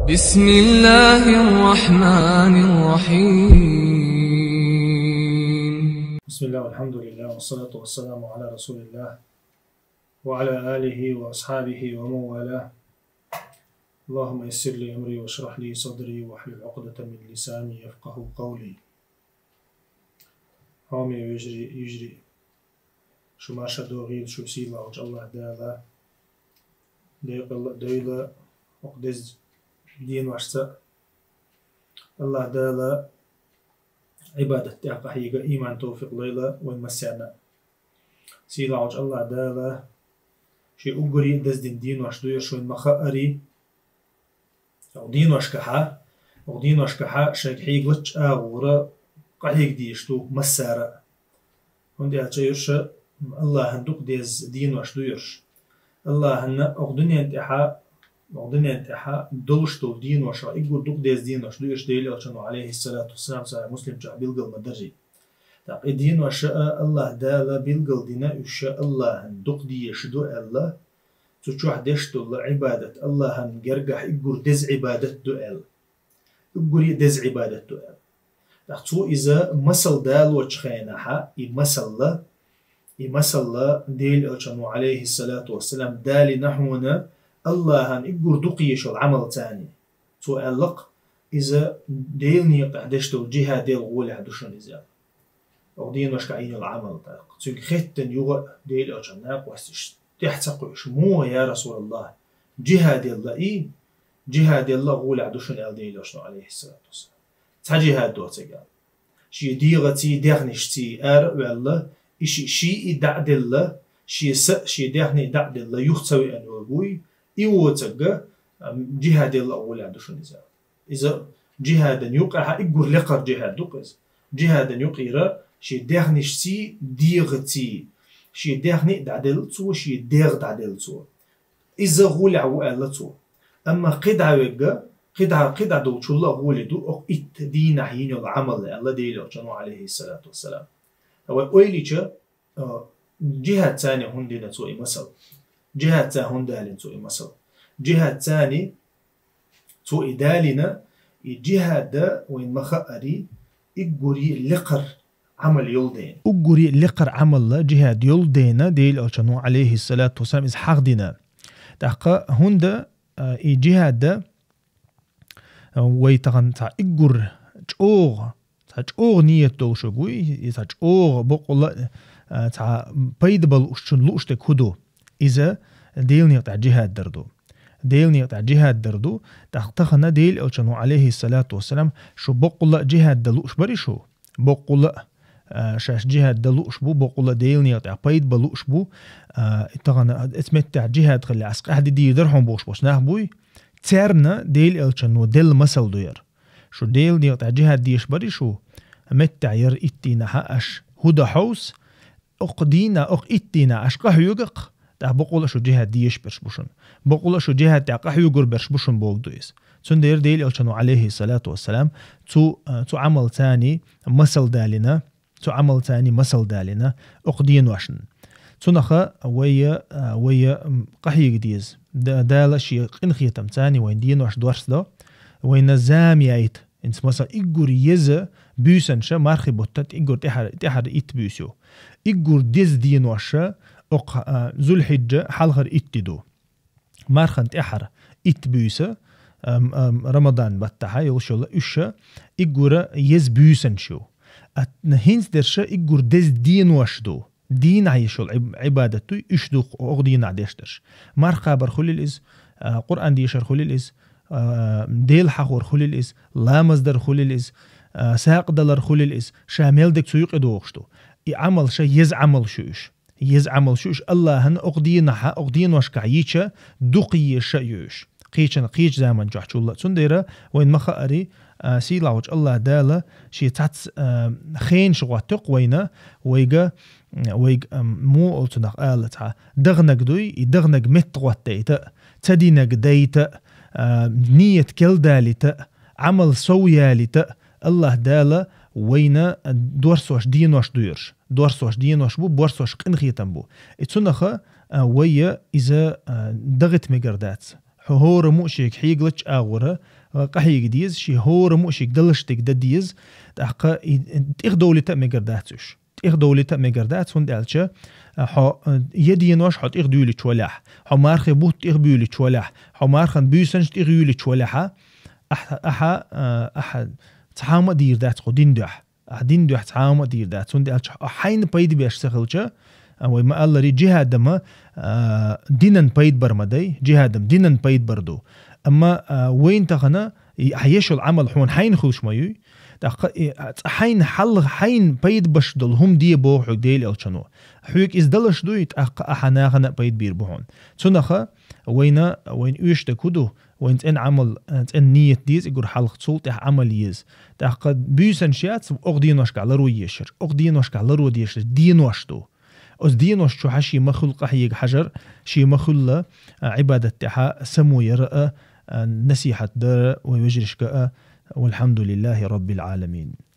بسم الله الرحمن الرحيم. بسم الله والحمد لله والصلاة والسلام على رسول الله وعلى آله وأصحابه ومن والاه. اللهم يسر لي أمري واشرح لي صدري واحلل عقدة من لساني يفقه قولي. هومي يجري شو ما شدوغيل شو سيلا وجه الله دالا ديلا وقدز دين واشتا الله دالا عبادة تحقيق إيمان توفيق ليلة والمسعنا سيلا وجه الله دالا شي أقري دز دين واشدوير شو المخاري أو دين واشكحا شاك حيقلتش آغورا قحيق ديشتو مسارة هندي هاتشيرش الله هندوك ديز دين واشدويرش الله هن أغدني انتحا دلشتو دين واشا إقور دوك ديز دين واشدويرش ديلي وشانو عليه الصلاة والسلام صحيح مسلم جاء بيلقل مدرجي تاق دين واشا الله دالا بيلقل دينا وشا الله هندوك ديشدو الله تشوح ديشتو الله عبادة الله هنقرقح إقور ديز عبادة دو إقور ديز عبادة دو تاقتو إذا مسل دال وشخيناها يمسل ديل وشانو عليه الصلاة والسلام دالي نحونا الله هن إقور دوقيشو العمل تاني تو ألق إذا ديل نيقع دشتو الجهة ديل غولي هدوشون إذا أو دين وشكعين العمل تاق تيق ختن يوغ ديل وشاناق وستش تحتقوش مو يا رسول الله جهة ديل الله جهة ديل الله غولي هدوشون إل ديل وشانو عليه الصلاة والسلام تجهة دو تقال شي ديغتي ديغنشتي والله إشي شي دعد الله شي ديغني دعد الله يختوي أن وبوي إيوتجا جهاد الله أولى عدوشون إذا جهادا يقع إجور لقر جهاد دقز جهادا يقيرا شي ديغنشتي ديغتي شي ديغني دعدل تو شي ديغ دعدل تو إذا غولع وقالتو أما قدع وجا قدع دوتش الله غولدو أو إتدين حين العمل الله ديله جنو عليه الصلاة والسلام أو أوليجا جهة ثانية هندنا توي مثل جهة هندالين توي مثل جهة ثانية توي دالنا الجهة دا وين مخاري إجوري لقر عمل يلدين أجوري لقر عمل جهة يلدينا ديل أشانو عليه الصلاة والسلام إز حقدنا تحقق هندا الجهة دا ويتغن تا إجور تأجور نية دوشو جوي تأجور بقول تا بيدبل وشون لوشتك هدو إذا ديل نيقطع جهاد دردو ديل نيقطع جهاد دردو تختخنا ديل أوشانو عليه الصلاة والسلام شو بقول جهاد دلوش بريشو بقول شاش جهاد دلوش بو بقول ديل نيقطع بيدبلوش بو تغنا اسمتع جهاد خلي عسق أحد دي درهم بوش ناه بوي تيرنا ديل أوشانو ديل مسل دوير شو ديل نيقطع جهاد ديش بريشو متع ير إتينا حقش هدا حوس أقدينا إتينا أشقه يقق بقول شو جهة ديش برشبوشن بقول شو جهة تعقح يجور برشبوشن بوجدويس سندير ديل ألشانو عليه الصلاة والسلام تو عمل ثاني مسل دالنا أقدين واشن تنخا ويا قحي جديز دال شيء قنخيتم ثاني وين دين واش دورس ده وين زاميايت إنس مثلا إجور يزا بيسن شا مارخي بوتات إجور تحر إت بيسو إجور ديز دين واشا ذو الحجة حلغر إتدو مارخن تحر إتبوسة رمضان بتاعها يوشوا إيشا إجورا يز بوسن شو هينس درشة إجور دز دين واشدو دين عيشوا عبادته إشدو أغدين عديشترش مارخا برخول الإز قرآن ديشر خول الإز ديل حقور خول الإز لا مصدر خول الإز ساق دلر خول الإز شامل دك سيوق إدوغشتو عمل شا يزعمل شوش الله هن أقدين واشكعيشة دقي شيوش قيش زمن جحش الله تنديرة وين مخاري سيلا وجه الله دالا شي تاتس خين شغواتق وينا ويجا مو قلتناق آلتها دغنق دوي دغنق متغوات ديتا تدينق ديتا نية كل دالتا عمل سويالتا الله دالا وينا دورسوش دينوش دويرش دورسوش دينوش بو بورسوش قنخيتن بو اتسنخ ويا إذا دغت مقردات هور مؤشيك حيقلتش آغورة قحيق ديز شي هور مؤشيك دلشتك دديز تحقا تيغ دولتا ميقرداتش تيغ دولتا ميقرداتش وندالشا حو يدي نوش حو تيغ دولي تشولاح حو مارخي بوت تيغ بيولي تشولاح حو مارخن بيسنش تيغ يولي تشولاحا أحا تحاوم دير دات خو دين دوح دين دوح تحاوم دير دات وندالشا حين بايد بيش سخلشا وما الله ري جهادما دينن بايد برمدي جهادم دينن بايد بردو اما وين تغنا حيشو العمل حون حين خوش مايو حين حل حين بايد بشدل هم دي بو حق ديل الشنو حيك از دلش دويت احناغنا بايد بير بهون تنخا وين ايش تكودو وين ان عمل ان نيت ديز يقول حلق صوت عمل يز تاق بيسن شيات اقدينوش على رو يشر اقدينوش على رو ديش دينوش دو أز دينوش شو حشي مخلق حيق حجر شي مخلق عبادة تحا سمو يرأى نسيحة در ويجرش كأ والحمد لله رب العالمين.